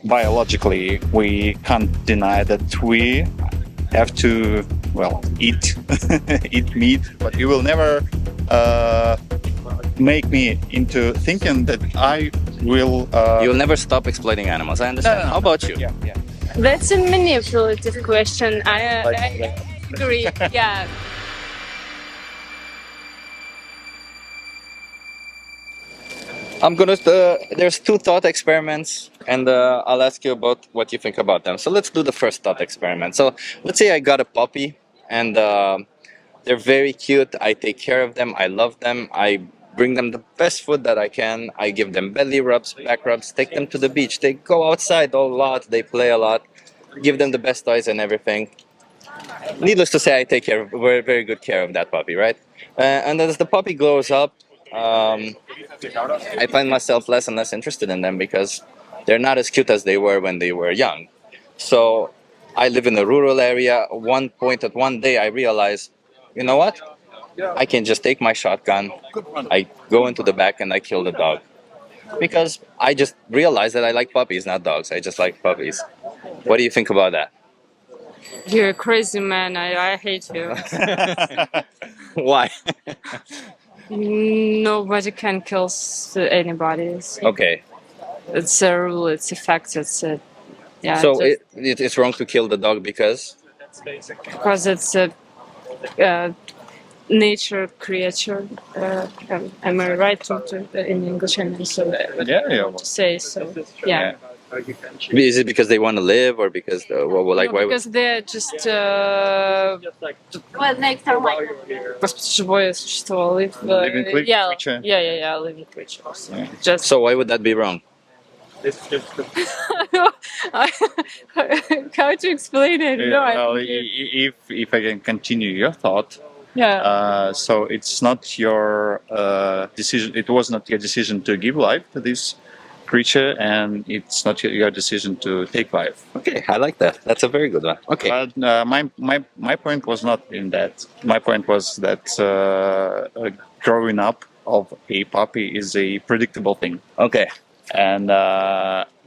biologically, we can't deny that we have to, well, eat eat meat, but you will never make me into thinking that I will. You'll never stop exploiting animals. I understand. No. How about you? Yeah. That's a manipulative question. I agree. Yeah. I'm gonna. There's two thought experiments, and I'll ask you about what you think about them. So let's do the first thought experiment. So let's say I got a puppy, and they're very cute. I take care of them. I love them. I bring them the best food that I can. I give them belly rubs, back rubs. Take them to the beach. They go outside a lot. They play a lot. Give them the best toys and everything. Needless to say, I take very, very good care of that puppy, right? And as the puppy grows up, I find myself less and less interested in them because they're not as cute as they were when they were young. So I live in a rural area. One day, I realized, you know what? I can just take my shotgun. I go into the back and I kill the dog because I just realized that I like puppies, not dogs. I just like puppies. What do you think about that? You're a crazy man. I hate you. Why? Nobody can kill anybody. Okay. It's a rule. It's a fact. It's a yeah. So it's wrong to kill the dog because it's a nature creature. Am I right in English? I mean, so to say so. Yeah. Is it because they want to live or because why? Because they're just Господи, живое существо. Living creature. Yeah, living creatures. Just so why would that be wrong? How to explain it? Well, if I can continue your thought. Yeah. So it's not your decision. It was not your decision to give life to this creature, and it's not your decision to take life. Okay, I like that. That's a very good one. Okay. But my point was not in that. My point was that growing up of a puppy is a predictable thing. Okay. And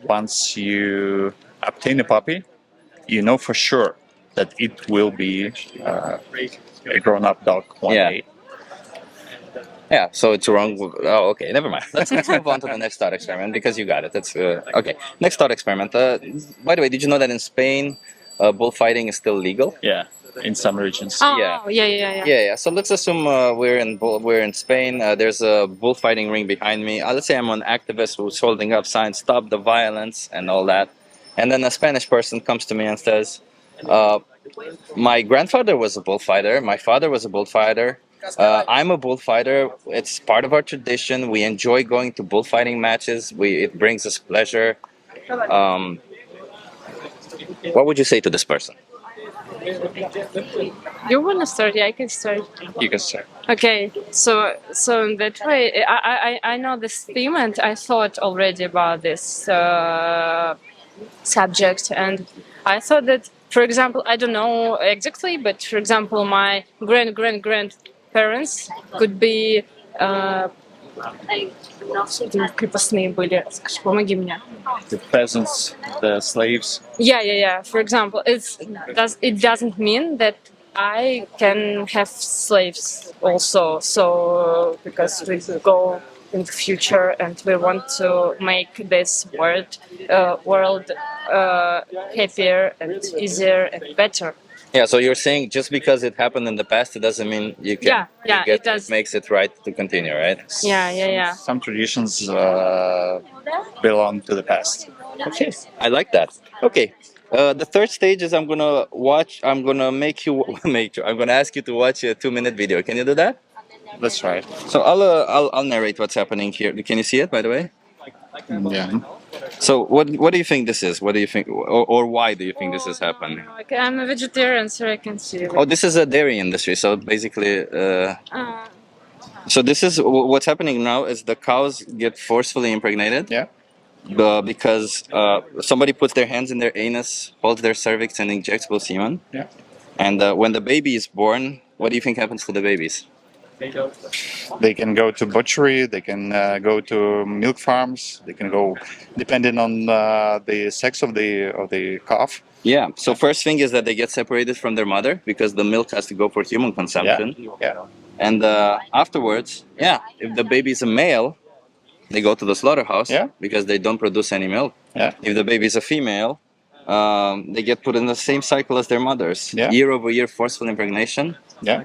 once you obtain a puppy, you know for sure that it will be a grown-up dog one day. Yeah, so it's wrong. Oh, okay, never mind. Let's move on to the next thought experiment because you got it. That's okay. Next thought experiment. By the way, did you know that in Spain, bullfighting is still legal? Yeah, in some regions. Oh, yeah. So let's assume we're in Spain. There's a bullfighting ring behind me. Let's say I'm an activist who's holding up signs, "Stop the violence" and all that. And then a Spanish person comes to me and says, "My grandfather was a bullfighter. My father was a bullfighter. I'm a bullfighter. It's part of our tradition. We enjoy going to bullfighting matches. It brings us pleasure." What would you say to this person? You want to start? Yeah, I can start. You can start. Okay, so in that way, I know this theme, and I thought already about this subject, and I thought that, for example, I don't know exactly, but for example, my grandparents could be крепостные были. Скажи, помоги мне. The peasants, the slaves. Yeah. For example, it doesn't mean that I can have slaves also. So because we go in the future and we want to make this world happier and easier and better. Yeah, so you're saying just because it happened in the past, it doesn't mean you can. It does. It makes it right to continue, right? Yeah. Some traditions belong to the past. Okay, I like that. Okay, the third stage is I'm gonna ask you to watch a 2-minute video. Can you do that? That's right. So I'll narrate what's happening here. Can you see it, by the way? Yeah. So what do you think this is? What do you think, or why do you think this has happened? Okay, I'm a vegetarian, so I can see it. Oh, this is a dairy industry. So basically, so this is what's happening now is the cows get forcefully impregnated. Yeah. Because somebody puts their hands in their anus, holds their cervix, and injects bull semen. Yeah. And when the baby is born, what do you think happens to the babies? They can go to butchery. They can go to milk farms. They can go, depending on the sex of the calf. Yeah. So first thing is that they get separated from their mother because the milk has to go for human consumption. Yeah. And afterwards, yeah, if the baby is a male, they go to the slaughterhouse Yeah. because they don't produce any milk. Yeah. If the baby is a female, they get put in the same cycle as their mothers. Yeah. Year over year, forceful impregnation Yeah.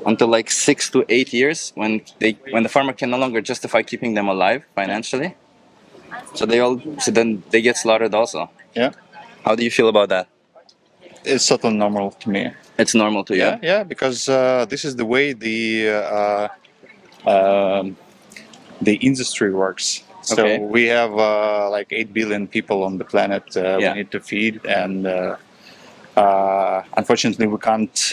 until like 6 to 8 years when the farmer can no longer justify keeping them alive financially. So then they get slaughtered also. Yeah. How do you feel about that? It's totally normal to me. It's normal to you. Yeah. Yeah. Because this is the way the industry works. So Okay. we have like 8 billion people on the planet Yeah. we need to feed, and unfortunately, we can't.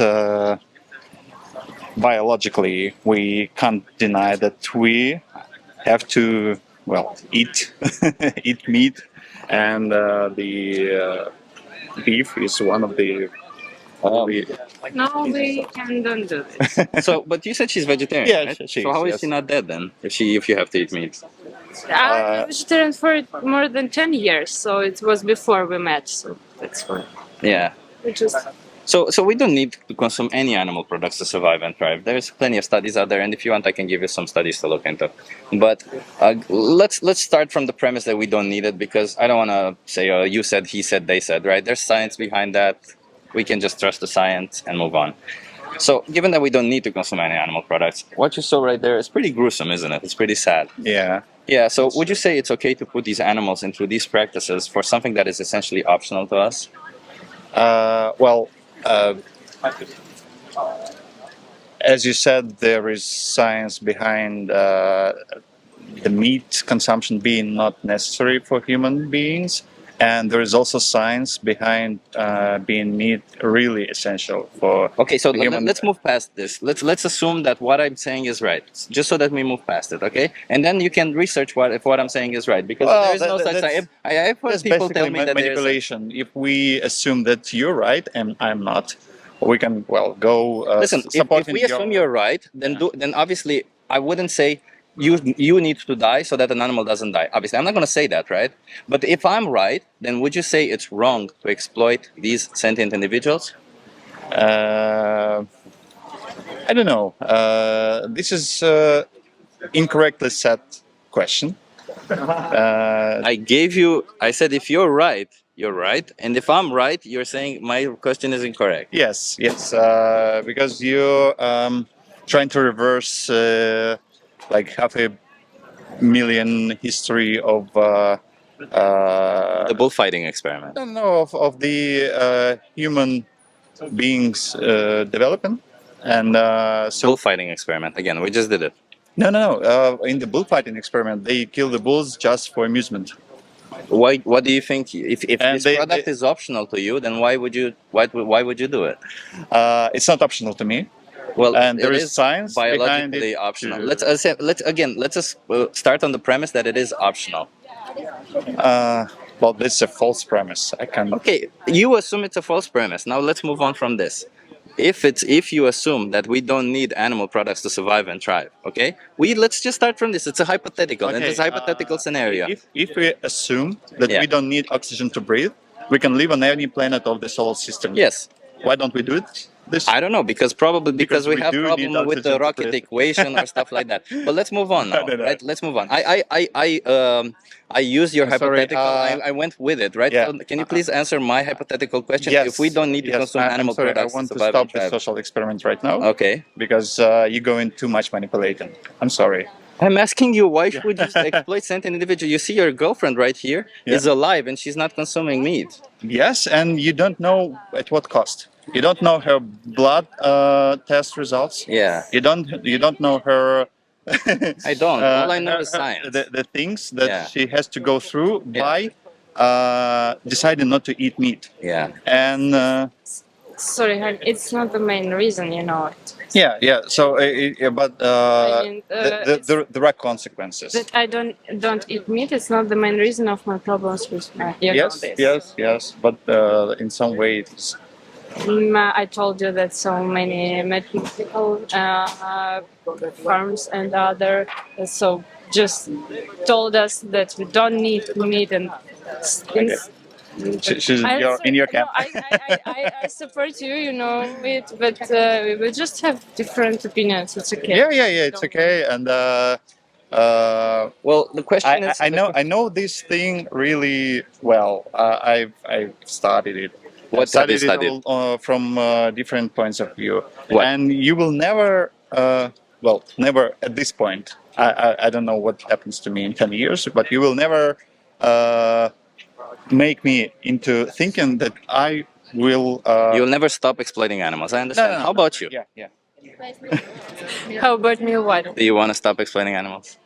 Biologically, we can't deny that we have to, well, eat eat meat, and the beef is one of the. No, we don't do this. So, but you said she's vegetarian, Yeah, right? she So how is, is she yes. not dead then? If you have to eat meat? I'm a vegetarian for more than 10 years, so it was before we met, so that's why. Yeah. We just So we don't need to consume any animal products to survive and thrive. There's plenty of studies out there, and if you want, I can give you some studies to look into. But let's start from the premise that we don't need it, because I don't want to say, oh, you said, he said, they said, right? There's science behind that. We can just trust the science and move on. So given that we don't need to consume any animal products, what you saw right there is pretty gruesome, isn't it? It's pretty sad. Yeah. Yeah, so would you say it's okay to put these animals into these practices for something that is essentially optional to us? Well, as you said, there is science behind the meat consumption being not necessary for human beings, and there is also science behind being meat really essential for. Okay, so human. let's move past this. Let's assume that what I'm saying is right, just so that we move past it, okay? And then you can research if what I'm saying is right, because Well, there is no such thing. I've heard That's people tell basically me that there's manipulation. If we assume that you're right and I'm not, we can go. Listen, if supporting we assume you're right, then obviously I wouldn't say you need to die so that an animal doesn't die. Obviously, I'm not going to say that, right? But if I'm right, then would you say it's wrong to exploit these sentient individuals? I don't know. This is incorrectly set question. I said if you're right, you're right, and if I'm right, you're saying my question is incorrect. Yes, because you're trying to reverse like 500,000 history of. The bullfighting experiment. I don't know of the human beings development, and so Bullfighting experiment again. We just did it. no. In the bullfighting experiment, they kill the bulls just for amusement. Why? What do you think? If And this product is optional to you, then why would you do it? It's not optional to me. Well, And there it is science behind biologically it optional. to- Let's start on the premise that it is optional. Well, this is a false premise. I can. Okay, you assume it's a false premise. Now let's move on from this. If you assume that we don't need animal products to survive and thrive, okay? Let's just start from this. It's a hypothetical, and it's a hypothetical scenario. If we assume that Yeah. we don't need oxygen to breathe, we can live on any planet of the solar system. Yes. Why don't we do it? I don't know, because Because we we have do problem need with the oxygen to rocket breathe. equation or stuff like that. But let's move on now, No. right? Let's move on. I used your Sorry, hypothetical. I went with it, right? yeah. So can you please answer my hypothetical question? Yes. If we don't need to Yes, consume I'm animal sorry, products I want to to survive stop and the thrive. social experiment right now. Okay. Because you're going too much manipulating. I'm sorry. I'm asking you, why should you exploit sentient individual? You see your girlfriend right here is Yeah. alive and she's not consuming meat. Yes, and you don't know at what cost. You don't know her blood test results. Yeah. You don't know her. I don't. All I know is her- science. The things that Yeah. she has to go through Yeah. by deciding not to eat meat. Yeah. And sorry, hon, it's not the main reason, you know. yeah. So, but I mean, there are consequences. That I don't eat meat. It's not the main reason of my problems with my. Yes. But in some ways, I told you that so many medical farms and other so just told us that we don't need meat and things. She's in your camp. I support you, you know it, but we just have different opinions. It's okay. Yeah. It's okay. And Well, the question is, I know this thing really well. I've studied it. What have you Studied it studied? all, from different points of view. What? And you will never, never at this point. I don't know what happens to me in 10 years, but you will never make me into thinking that I will. You'll never stop exploiting animals. I understand. No. How about you? Yeah. How about me? What? Do you want to stop exploiting animals?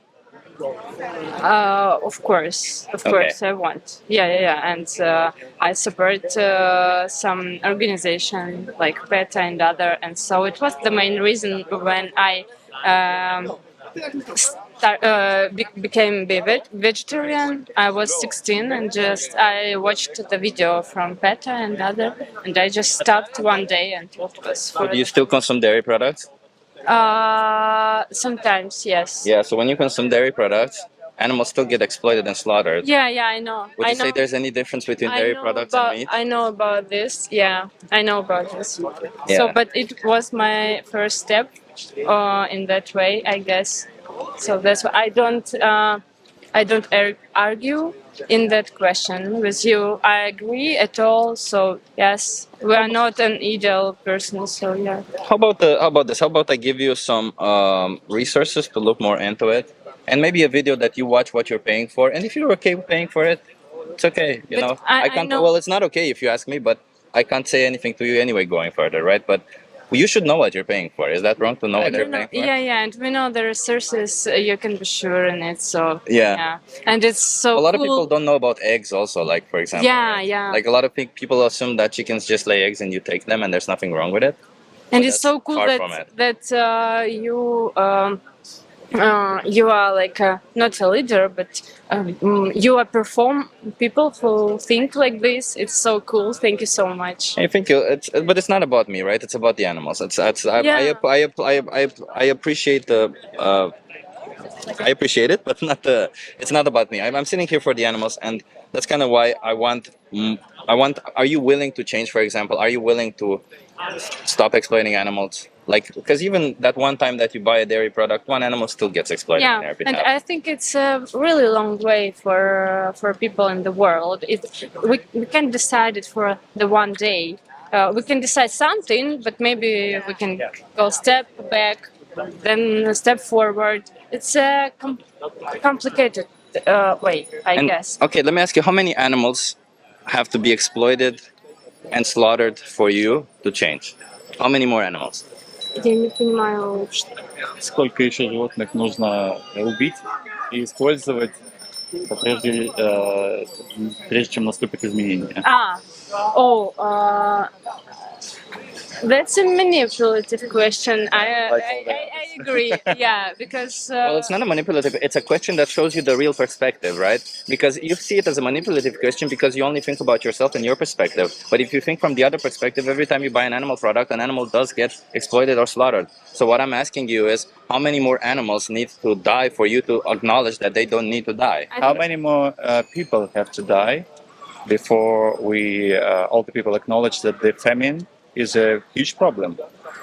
Of course, I want. Yeah. And I support some organization like PETA and other, and so it was the main reason when I became vegetarian. I was 16 and just I watched the video from PETA and other, and I just stopped one day and it was for. Do you still consume dairy products? Sometimes, yes. Yeah, so when you consume dairy products, animals still get exploited and slaughtered. Yeah, I know. Would you say there's any difference between dairy products and meat? I know about this. Yeah, I know about this. Yeah. So, but it was my first step in that way, I guess. So that's why I don't argue in that question with you. I agree at all. So yes, we are not an ideal person. So yeah. How about this? How about I give you some resources to look more into it, and maybe a video that you watch what you're paying for, and if you're okay with paying for it, it's okay. You But know, I can't. know- Well, it's not okay if you ask me, but I can't say anything to you anyway going further, right? But you should know what you're paying for. Is that wrong to know what you're paying for? Yeah, and we know the resources. You can be sure in it. So Yeah. and it's so. A lot of cool. people don't know about eggs also, like for example. Yeah, right? yeah. Like a lot of people assume that chickens just lay eggs and you take them and there's nothing wrong with it. And But it's so that's cool far that from it. you are like not a leader, but you are perform people who think like this. It's so cool. Thank you so much. I think but it's not about me, right? It's about the animals. Yeah. I appreciate the. I appreciate it, but not the. It's not about me. I'm sitting here for the animals, and that's kind of why I want. I want. Are you willing to change? For example, are you willing to stop exploiting animals? Like, because even that one time that you buy a dairy product, one animal still gets exploited in Yeah, every and time. I think it's a really long way for people in the world. We can decide it for the one day. We can decide something, but maybe we can go step back, then a step forward. It's a complicated way, I guess. Okay, let me ask you: how many animals have to be exploited and slaughtered for you to change? How many more animals? Я не понимаю, Сколько еще животных нужно убить и использовать, прежде чем наступит изменение. That's a manipulative question. I agree. Yeah, because Well, it's not a manipulative. It's a question that shows you the real perspective, right? Because you see it as a manipulative question because you only think about yourself and your perspective. But if you think from the other perspective, every time you buy an animal product, an animal does get exploited or slaughtered. So what I'm asking you is, how many more animals need to die for you to acknowledge that they don't need to die? How many more people have to die before we all the people acknowledge that the famine is a huge problem?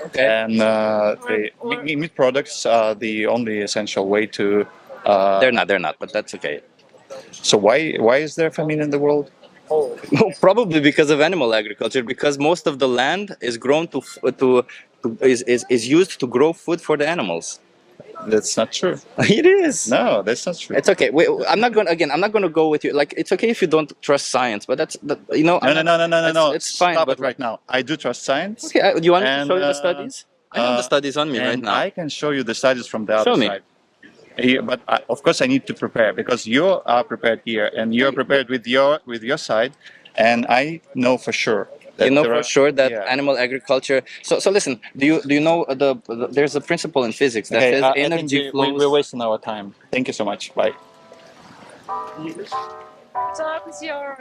Okay. And the meat products are the only essential way to. They're not, but that's okay. So why is there famine in the world? Probably because of animal agriculture, because most of the land is grown is used to grow food for the animals. That's not true. It is. No, that's not true. It's okay. Wait, I'm not going to go with you. Like, it's okay if you don't trust science, but No. It's fine. Stop but it right now. I do trust science. Okay, do you want me to And, show you the studies? I have the studies on me right and now. I can show you the studies from the Show other me. side. Yeah, but of course I need to prepare because you are prepared here and you're prepared with your side, and I know for sure. You know for sure that yeah. animal agriculture. So listen. Do you know there's a principle in physics that Okay, says I think energy flows. we're wasting our time. Thank you so much. Bye. So it's your